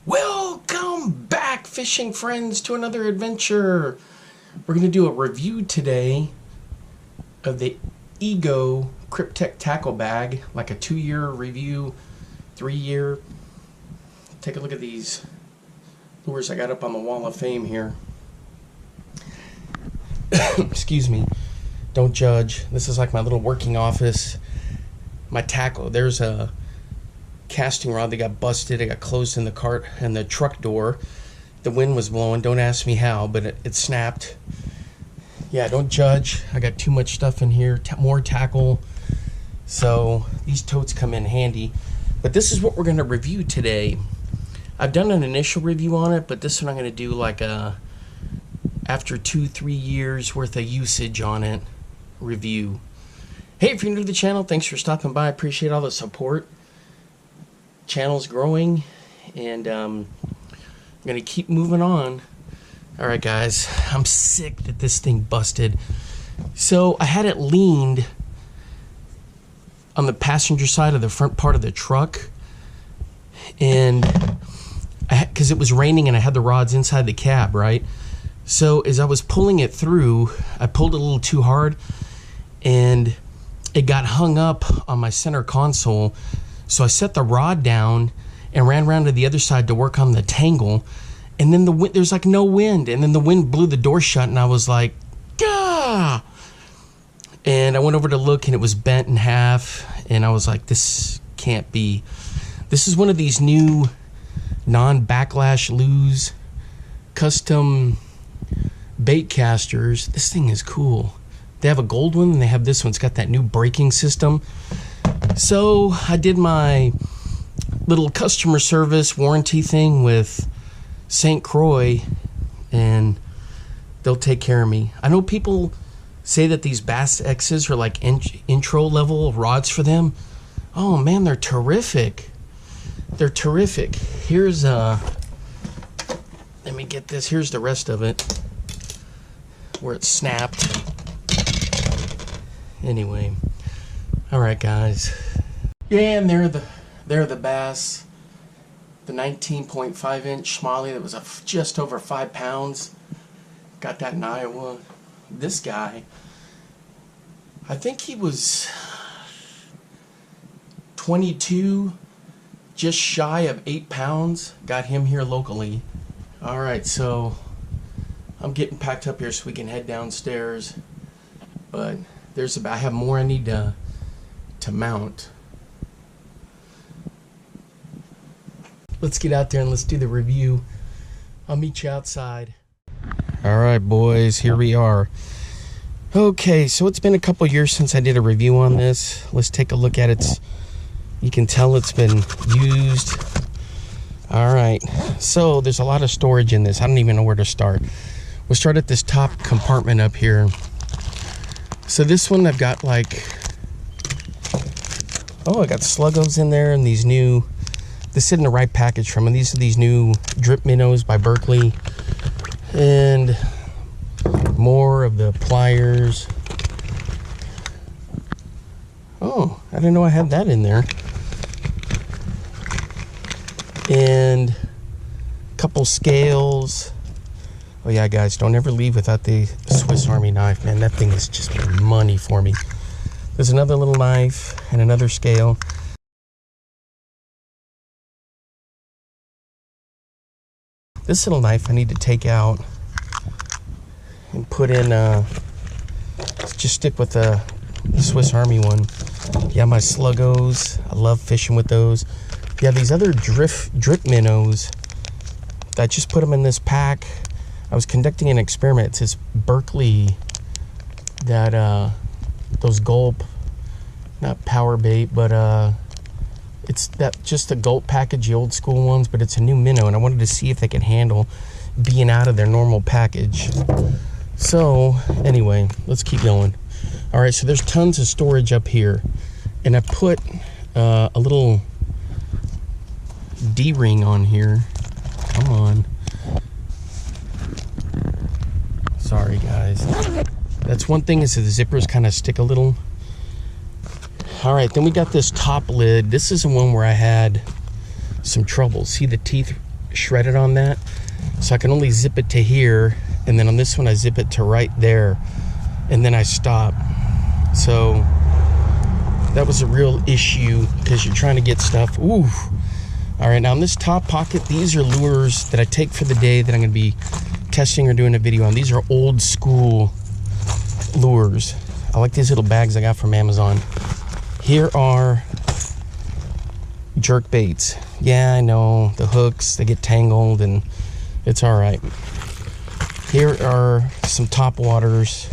Welcome back, fishing friends, to another adventure. We're going to do a review today of the EGO Kryptek Tackle bag, like a 2-year review, 3-year. Take a look at these lures I got up on the wall of fame here. Excuse me, don't judge. This is like my little working office. My tackle, there's a casting rod that got busted. It got closed in the cart and the truck door. The wind was blowing. Don't ask me how, but it snapped. Yeah, don't judge. I got too much stuff in here. More tackle. So these totes come in handy. But this is what we're going to review today. I've done an initial review on it, but this one I'm going to do like a after 2-3 years worth of usage on it review. Hey, if you're new to the channel, thanks for stopping by. I appreciate all the support. Channel's growing, and I'm gonna keep moving on. All right, guys, I'm sick that this thing busted. So I had it leaned on the passenger side of the front part of the truck, and because it was raining and I had the rods inside the cab, right? So as I was pulling it through, I pulled a little too hard, and it got hung up on my center console. So I set the rod down and ran around to the other side to work on the tangle. And then there's like no wind. And then the wind blew the door shut, and I was like, gah! And I went over to look, and it was bent in half. And I was like, this can't be. This is one of these new non-backlash lose custom bait casters. This thing is cool. They have a gold one, and they have this one. It's got that new braking system. So I did my little customer service warranty thing with St. Croix, and they'll take care of me. I know people say that these Bass X's are like intro level rods for them. Oh man, they're terrific. They're terrific. Here's let me get this. Here's the rest of it where it snapped. Anyway. All right, guys. Yeah, and they're the bass, the 19.5 inch Schmally that was just over 5 pounds. Got that in Iowa. This guy, I think he was 22, just shy of 8 pounds. Got him here locally. All right, so I'm getting packed up here so we can head downstairs. But I have more I need to mount. Let's get out there and let's do the review. I'll meet you outside. All right, boys, here we are. Okay, so it's been a couple years since I did a review on this. Let's take a look at it. You can tell it's been used. All right, so there's a lot of storage in this. I don't even know where to start. We'll start at this top compartment up here. So this one I've got like, oh, I got Sluggos in there, and these new, this is in the right package from them. These are these new drip minnows by Berkley, and more of the pliers. Oh, I didn't know I had that in there. And a couple scales. Oh yeah, guys, don't ever leave without the Swiss Army knife, man. That thing is just money for me. There's another little knife and another scale. This little knife I need to take out and put in, just stick with the Swiss Army one. Yeah, my Sluggos, I love fishing with those. Yeah, these other drip minnows, I just put them in this pack. I was conducting an experiment. It's this Berkley, that those gulp, not power bait, but it's that just the gulp package, the old school ones, but it's a new minnow, and I wanted to see if they could handle being out of their normal package. So anyway, let's keep going. All right, so there's tons of storage up here, and I put a little D-ring on here. Come on. Sorry, guys. That's one thing, is the zippers kind of stick a little. All right, then we got this top lid. This is the one where I had some trouble. See the teeth shredded on that, so I can only zip it to here, and then on this one I zip it to right there, and then I stop. So that was a real issue because you're trying to get stuff. Ooh. All right, now in this top pocket, these are lures that I take for the day that I'm gonna be testing or doing a video on. These are old school lures. I like these little bags I got from Amazon. Here are jerk baits. Yeah, I know, the hooks, they get tangled and it's all right. Here are some top waters.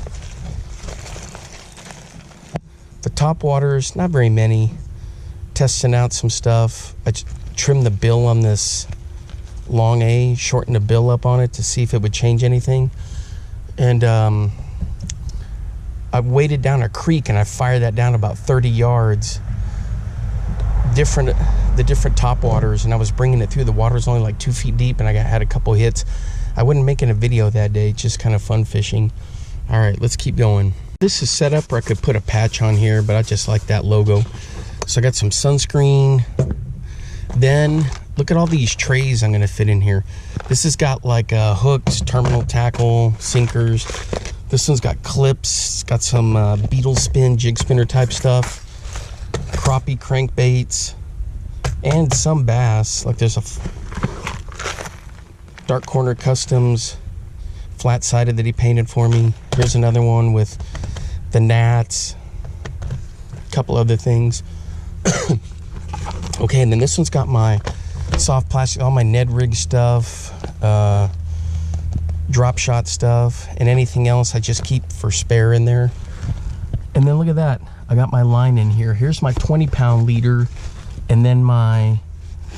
The top waters, not very many. Testing out some stuff. I trimmed the bill on this long A, shortened the bill up on it to see if it would change anything. And I waded down a creek and I fired that down about 30 yards. The different top waters, and I was bringing it through. The water was only like 2 feet deep, and I had a couple hits. I wasn't making a video that day, just kind of fun fishing. All right, let's keep going. This is set up where I could put a patch on here, but I just like that logo. So I got some sunscreen. Then look at all these trays I'm gonna fit in here. This has got like hooks, terminal tackle, sinkers. This one's got clips. It's got some beetle spin, jig spinner type stuff. Crappie crankbaits. And some bass. Like there's a Dark Corner Customs flat-sided that he painted for me. Here's another one with the gnats. A couple other things. Okay, and then this one's got my soft plastic, all my Ned rig stuff, drop shot stuff, and anything else I just keep for spare in there. And then look at that, I got my line in here. Here's my 20-pound leader, and then my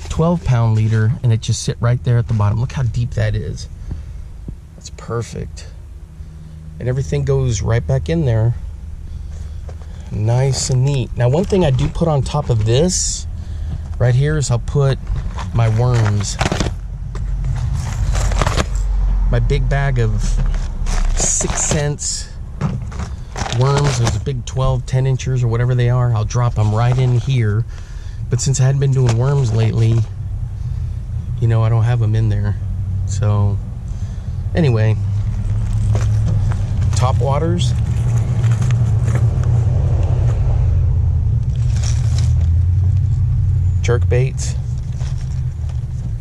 12-pound leader, and it just sit right there at the bottom. Look how deep that is. That's perfect. And everything goes right back in there. Nice and neat. Now, one thing I do put on top of this right here is I'll put my worms. My big bag of 6 cents worms, those big 12, 10 inchers or whatever they are, I'll drop them right in here. But since I hadn't been doing worms lately, you know, I don't have them in there. So anyway, top waters. Jerk baits.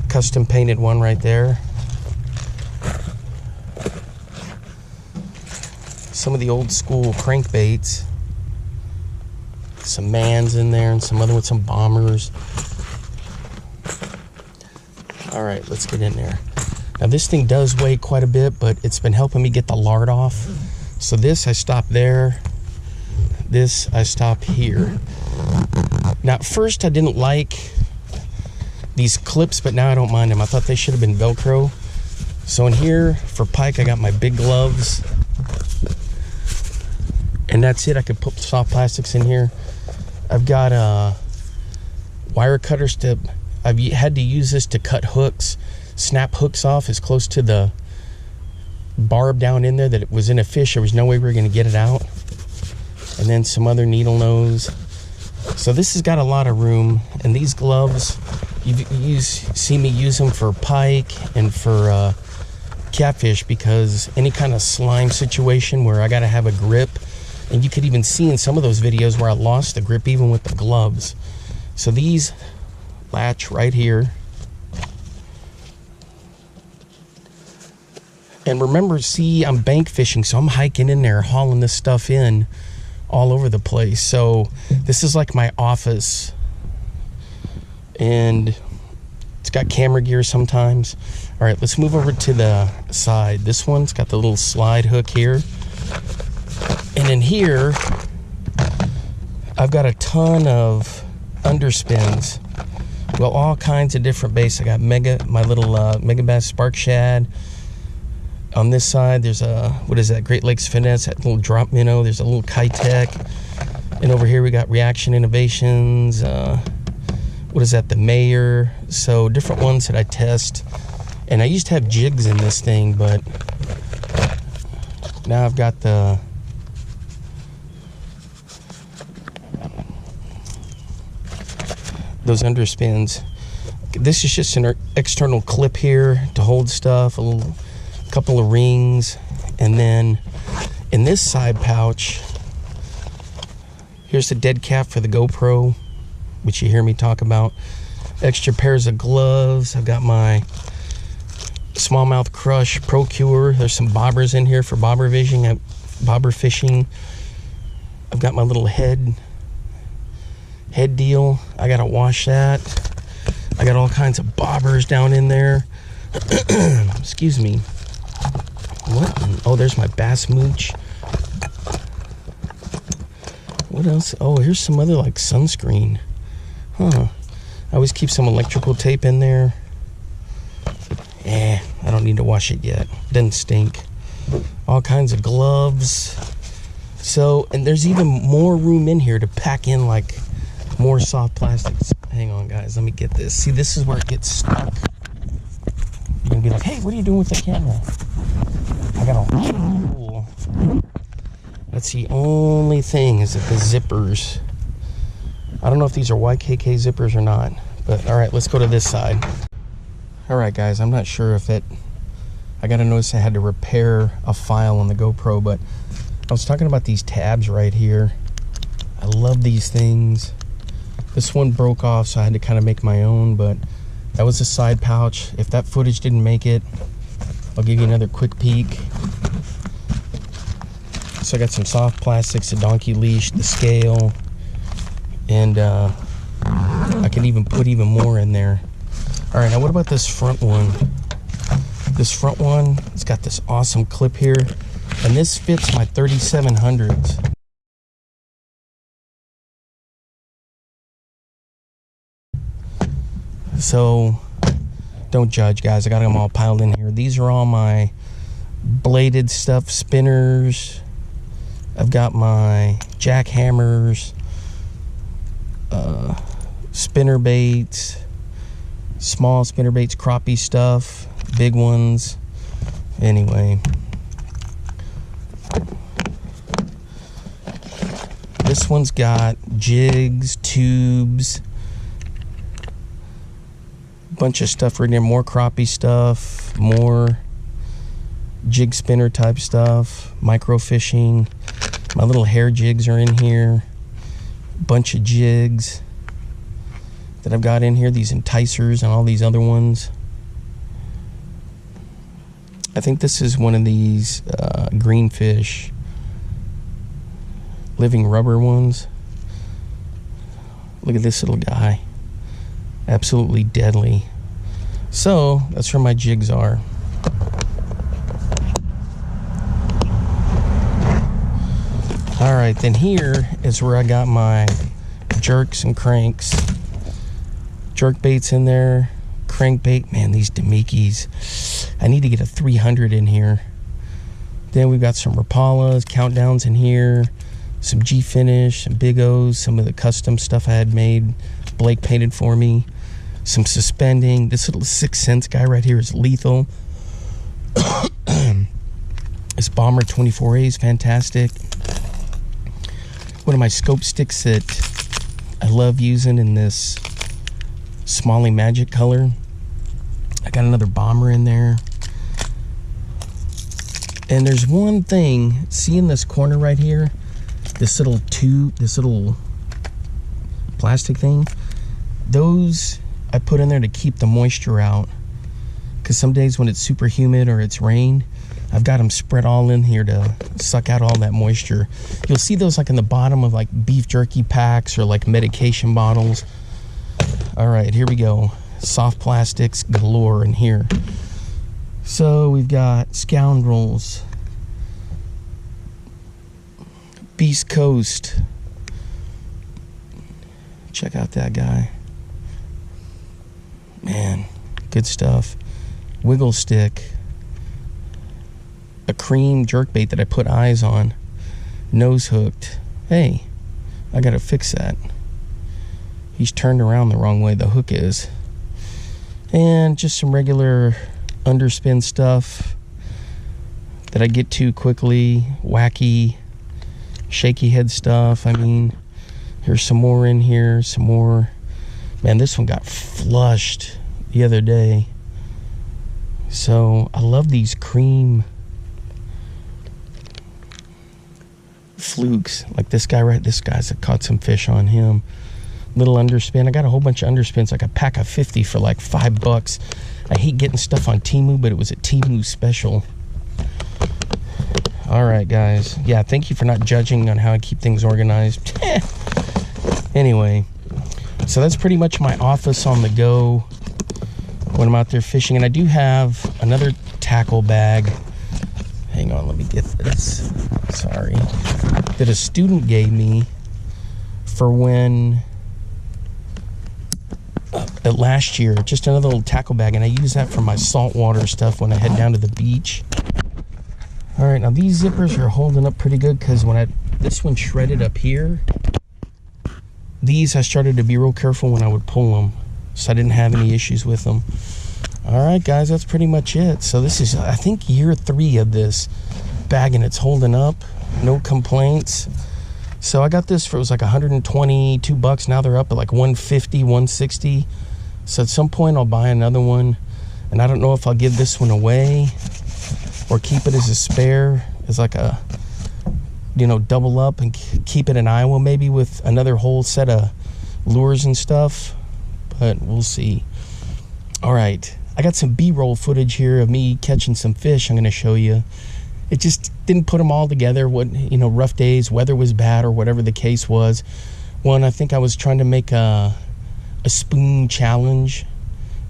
Custom painted one right there. Some of the old school crankbaits. Some mans in there and some other with some bombers. All right, let's get in there. Now this thing does weigh quite a bit, but it's been helping me get the lard off. So this I stop there. This I stop here. Now at first I didn't like these clips, but now I don't mind them. I thought they should have been Velcro. So in here for pike I got my big gloves. And that's it. I could put soft plastics in here. I've got wire cutters to, I've had to use this to cut hooks, snap hooks off as close to the barb down in there that it was in a fish. There was no way we were going to get it out. And then some other needle nose. So this has got a lot of room. And these gloves, you see me use them for pike and for catfish, because any kind of slime situation where I got to have a grip. And you could even see in some of those videos where I lost the grip even with the gloves. So these latch right here. And remember, see, I'm bank fishing, so I'm hiking in there, hauling this stuff in all over the place. So this is like my office. And it's got camera gear sometimes. All right, let's move over to the side. This one's got the little slide hook here. And in here, I've got a ton of underspins. Well, all kinds of different baits. I got my little Mega Bass Spark Shad. On this side, there's a, what is that, Great Lakes Finesse, that little drop minnow. There's a little Kitech. And over here we got Reaction Innovations. What is that, the Mayor. So different ones that I test. And I used to have jigs in this thing, but now I've got those underspins. this is just an external clip here to hold stuff, a couple of rings, and then in this side pouch, here's the dead cat for the GoPro, which you hear me talk about. Extra pairs of gloves. I've got my smallmouth crush Pro Cure. There's some bobbers in here for bobber fishing. I've got my little head deal. I gotta wash that. I got all kinds of bobbers down in there. Excuse me. What? Oh, there's my bass mooch. What else? Oh, here's some other like sunscreen. Huh. I always keep some electrical tape in there. I don't need to wash it yet. Doesn't stink. All kinds of gloves. So, and there's even more room in here to pack in like more soft plastics. Hang on, guys. Let me get this. See, this is where it gets stuck. You're gonna be like, hey, what are you doing with the camera? I got a hole. That's the only thing, is that the zippers. I don't know if these are YKK zippers or not, but all right, let's go to this side. All right, guys, I'm not sure if I got to notice I had to repair a file on the GoPro, but I was talking about these tabs right here. I love these things. This one broke off, so I had to kind of make my own, but that was a side pouch. If that footage didn't make it, I'll give you another quick peek. So I got some soft plastics, a donkey leash, the scale, and I can even put even more in there. All right, now what about this front one? This front one, it's got this awesome clip here, and this fits my 3700s. So don't judge, guys. I got them all piled in here. These are all my bladed stuff, spinners. I've got my jackhammers, spinner baits, small spinner baits, crappie stuff, big ones. Anyway, this one's got jigs, tubes, bunch of stuff right there, more crappie stuff, more jig spinner type stuff, micro fishing. My little hair jigs are in here, bunch of jigs that I've got in here, these enticers and all these other ones. I think this is one of these greenfish living rubber ones. Look at this little guy, absolutely deadly. So that's where my jigs are. All right, then here is where I got my jerks and cranks. Jerk baits in there, crankbait. Man, these Demikis. I need to get a 300 in here. Then we've got some Rapalas, countdowns in here, some G-Finish, some Big O's, some of the custom stuff I had made, Blake painted for me, some suspending. This little 6 cents guy right here is lethal. This Bomber 24A is fantastic. One of my scope sticks that I love using in this Smalley Magic color. I got another Bomber in there. And there's one thing, see in this corner right here, this little tube, this little plastic thing, those I put in there to keep the moisture out. Because some days when it's super humid or it's rain, I've got them spread all in here to suck out all that moisture. You'll see those like in the bottom of like beef jerky packs or like medication bottles. All right, here we go. Soft plastics galore in here. So we've got Scoundrels, Beast Coast. Check out that guy. Man, good stuff. Wiggle Stick. A cream jerkbait that I put eyes on. Nose hooked. Hey, I gotta fix that. He's turned around the wrong way, the hook is. And just some regular underspin stuff that I get to quickly. Wacky, shaky head stuff. I mean, here's some more in here, some more. Man, this one got flushed. the other day. So I love these cream flukes. Like this guy, right? This guy's caught some fish on him. Little underspin. I got a whole bunch of underspins, like a pack of 50 for like $5. I hate getting stuff on Temu, but it was a Temu special. All right, guys. Yeah, thank you for not judging on how I keep things organized. Anyway, so that's pretty much my office on the go when I'm out there fishing. And I do have another tackle bag. Hang on, let me get this. Sorry. That a student gave me for when last year. Just another little tackle bag, and I use that for my saltwater stuff when I head down to the beach. All right, now these zippers are holding up pretty good because when this one shredded up here, these I started to be real careful when I would pull them, so I didn't have any issues with them. All right, guys, that's pretty much it. So this is, I think, year 3 of this bag, and it's holding up. No complaints. So I got this for, it was like $122. Now they're up at like $150, $160. So at some point I'll buy another one, and I don't know if I'll give this one away or keep it as a spare, as like a, you know, double up and keep it in Iowa maybe with another whole set of lures and stuff, but we'll see. All right, I got some B-roll footage here of me catching some fish I'm going to show you. It just didn't put them all together. What, you know, rough days, weather was bad, or whatever the case was. One, I think I was trying to make a spoon challenge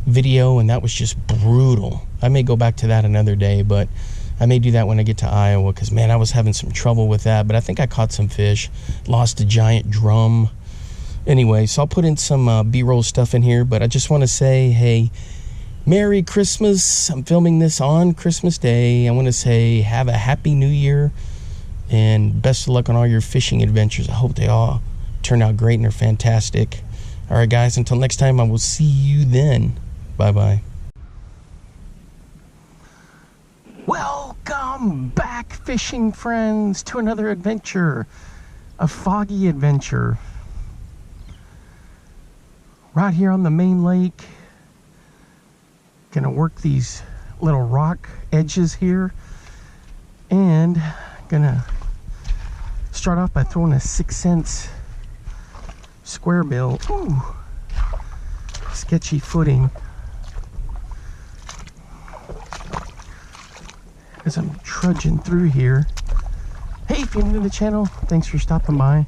video, and that was just brutal. I may go back to that another day, but I may do that when I get to Iowa, because man, I was having some trouble with that. But I think I caught some fish, lost a giant drum. Anyway, so I'll put in some B-roll stuff in here, but I just want to say, hey, Merry Christmas. I'm filming this on Christmas Day. I want to say have a Happy New Year and best of luck on all your fishing adventures. I hope they all turn out great and are fantastic. All right, guys, until next time, I will see you then. Bye-bye. Welcome back, fishing friends, to another adventure, a foggy adventure. Right here on the main lake. Gonna work these little rock edges here, and gonna start off by throwing a 6 cents square bill. Ooh, sketchy footing as I'm trudging through here. Hey, if you're new to the channel, thanks for stopping by.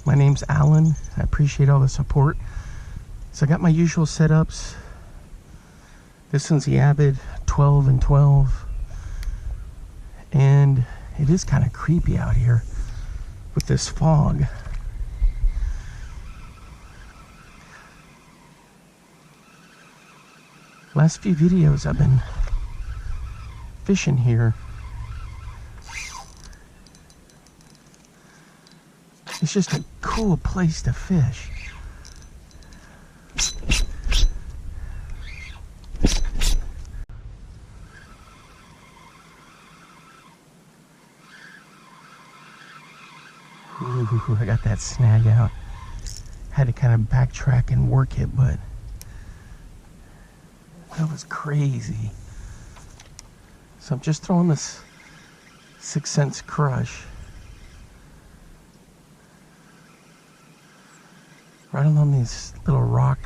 My name's Alan. I appreciate all the support. So I got my usual setups. This one's the Avid 12 and 12, and it is kind of creepy out here with this fog. Last few videos I've been fishing here. It's just a cool place to fish. Ooh, I got that snag out. Had to kind of backtrack and work it, but that was crazy. So I'm just throwing this 6 cents crush right along these little rock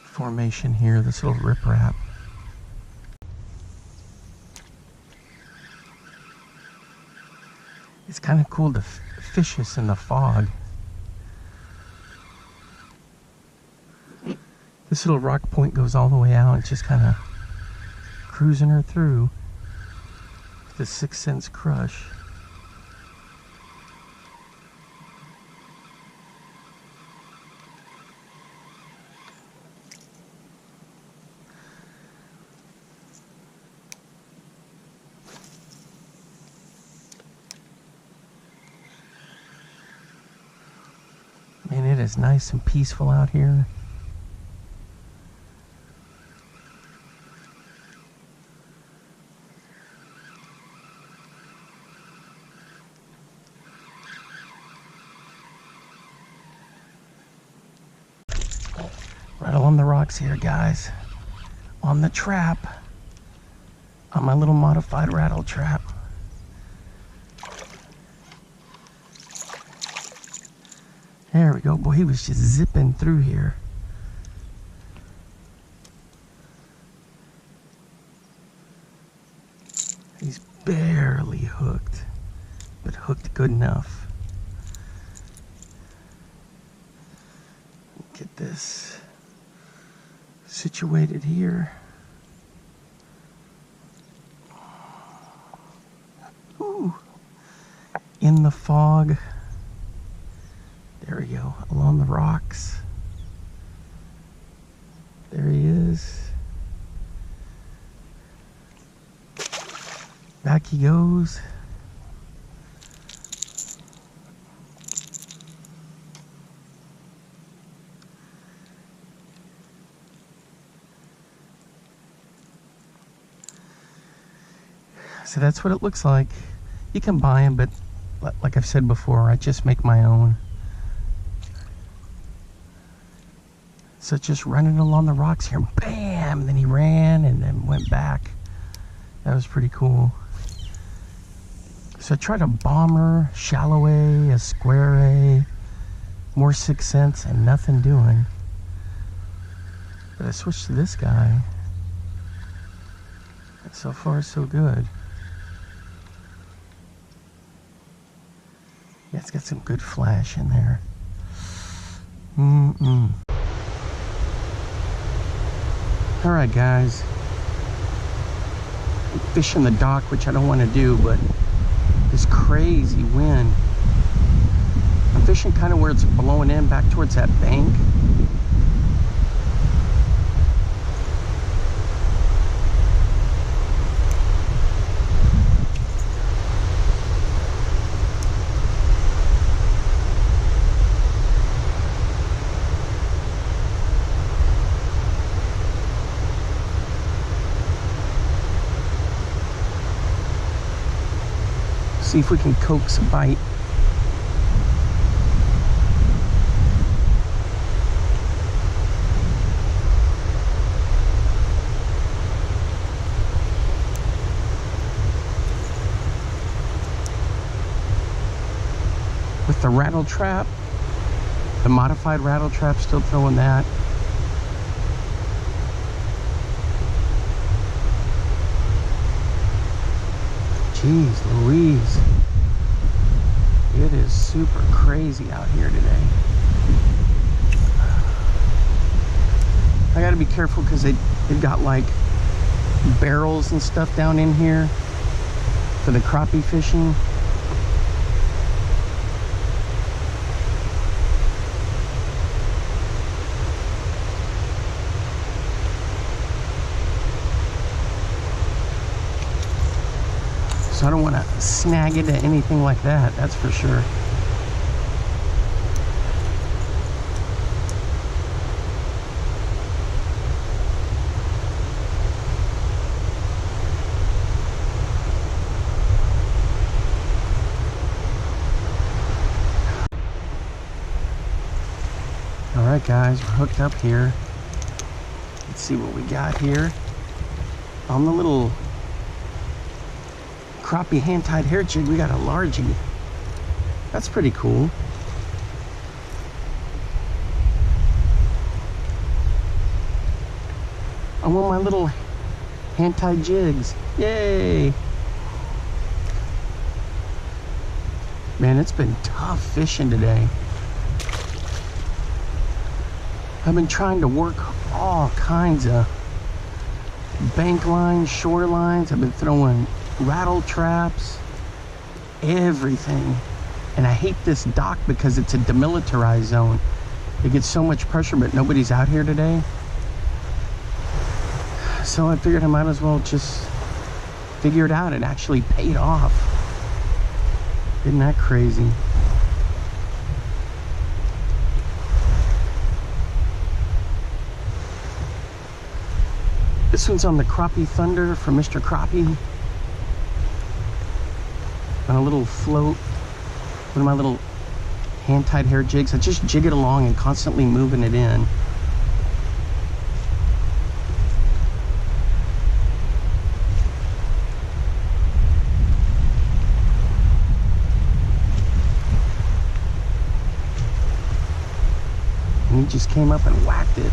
formation here, this little riprap. It's kind of cool to fish this in the fog. This little rock point goes all the way out. It's just kind of cruising her through with the 6 cents crush. Man, it is nice and peaceful out here. along the rocks here, guys. On the trap. On my little modified rattle trap. There we go. Boy, he was just zipping through here. He's barely hooked, but hooked good enough. Get this situated here. Ooh. In the fog. There we go, along the rocks. There he is. Back he goes. So that's what it looks like. You can buy them, but like I've said before, I just make my own. So just running along the rocks here, bam! And then he ran and then went back. That was pretty cool. So I tried a bomber, shallow A, a square A, more 6 cents, and nothing doing. But I switched to this guy. And so far, so good. Yeah, it's got some good flash in there. Alright guys, I'm fishing the dock, which I don't want to do, but this crazy wind. I'm fishing kind of where it's blowing in back towards that bank. See if we can coax a bite. With the rattle trap, the modified rattle trap, still throwing that. Jeez Louise, it is super crazy out here today. I gotta be careful because they've got like barrels and stuff down in here for the crappie fishing. So I don't want to snag into anything like that, that's for sure. All right guys, we're hooked up here. Let's see what we got here. On the little crappie hand-tied hair jig, we got a largie. That's pretty cool. I want my little hand-tied jigs. Yay! Man, it's been tough fishing today. I've been trying to work all kinds of bank lines, shore lines. I've been throwing rattle traps, everything. And I hate this dock because it's a demilitarized zone. It gets so much pressure, but nobody's out here today. So I figured I might as well just figure it out. It actually paid off. Isn't that crazy? This one's on the Crappie Thunder from Mr. Crappie. On a little float. One of my little hand-tied hair jigs. I just jig it along and constantly moving it in. just came up and whacked it.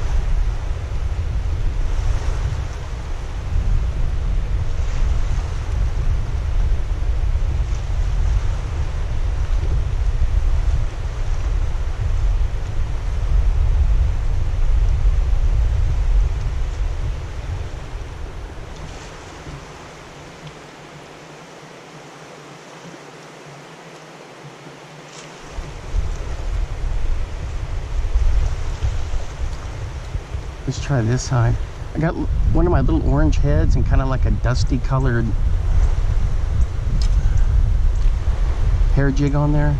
Let's try this side. I got one of my little orange heads and kind of like a dusty colored hair jig on there.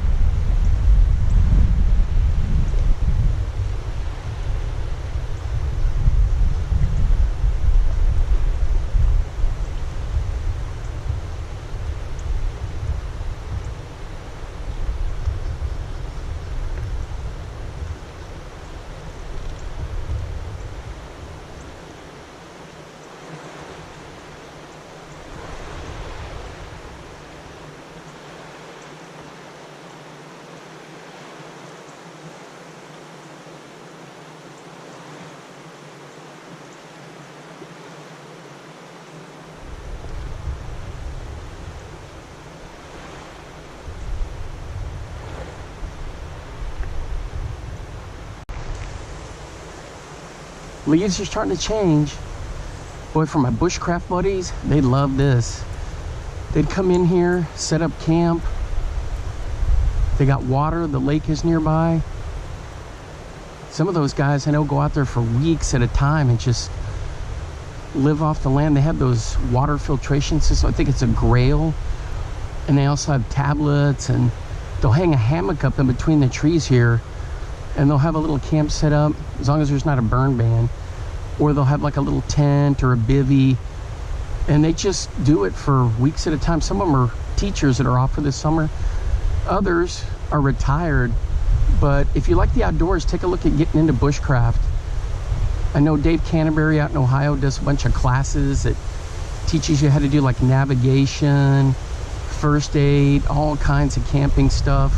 Leaves are starting to change. Boy, for my bushcraft buddies, they love this. They'd come in here, set up camp. They got water, the lake is nearby. Some of those guys I know go out there for weeks at a time and just live off the land. They have those water filtration systems. I think it's a Grail. And they also have tablets, and they'll hang a hammock up in between the trees here, and they'll have a little camp set up, as long as there's not a burn ban. Or they'll have like a little tent or a bivvy, and they just do it for weeks at a time. Some of them are teachers that are off for this summer. Others are retired. But if you like the outdoors, take a look at getting into bushcraft. I know Dave Canterbury out in Ohio does a bunch of classes that teaches you how to do like navigation, first aid, all kinds of camping stuff,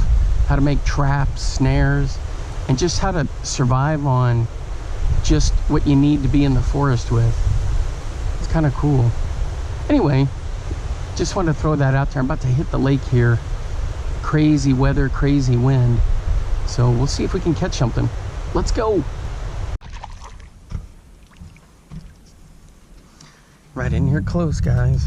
how to make traps, snares, and just how to survive on just what you need to be in the forest with. It's kind of cool. Anyway, just wanted to throw that out there. I'm about to hit the lake here. Crazy weather, crazy wind. So we'll see if we can catch something. Let's go. Right in here close, guys.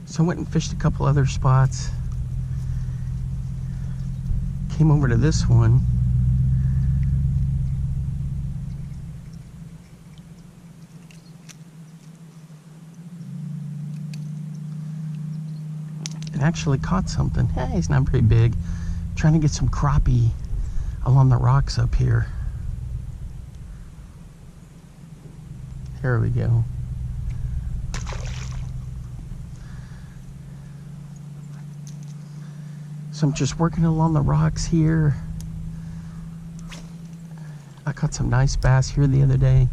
So I went and fished a couple other spots. Came over to this one. And actually caught something. Hey, he's not very big. Trying to get some crappie along the rocks up here. There we go. So I'm just working along the rocks here. I caught some nice bass here the other day.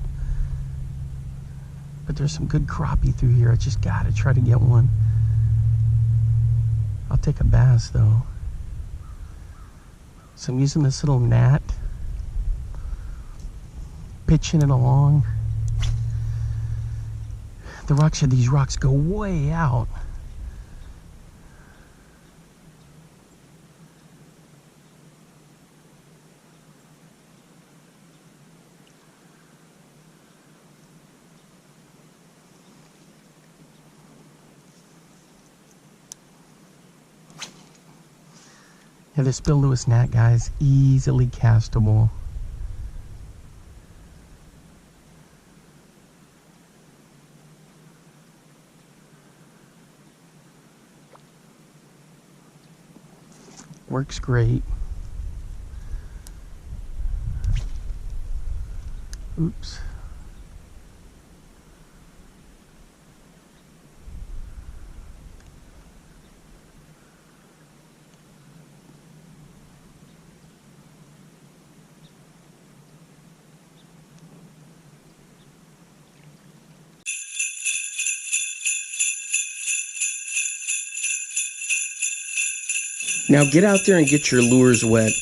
But there's some good crappie through here. I just gotta try to get one. I'll take a bass though. So I'm using this little gnat, pitching it along. The rocks here, these rocks go way out. Yeah, this Bill Lewis gnat, guys, easily castable. Works great. Oops. Now get out there and get your lures wet.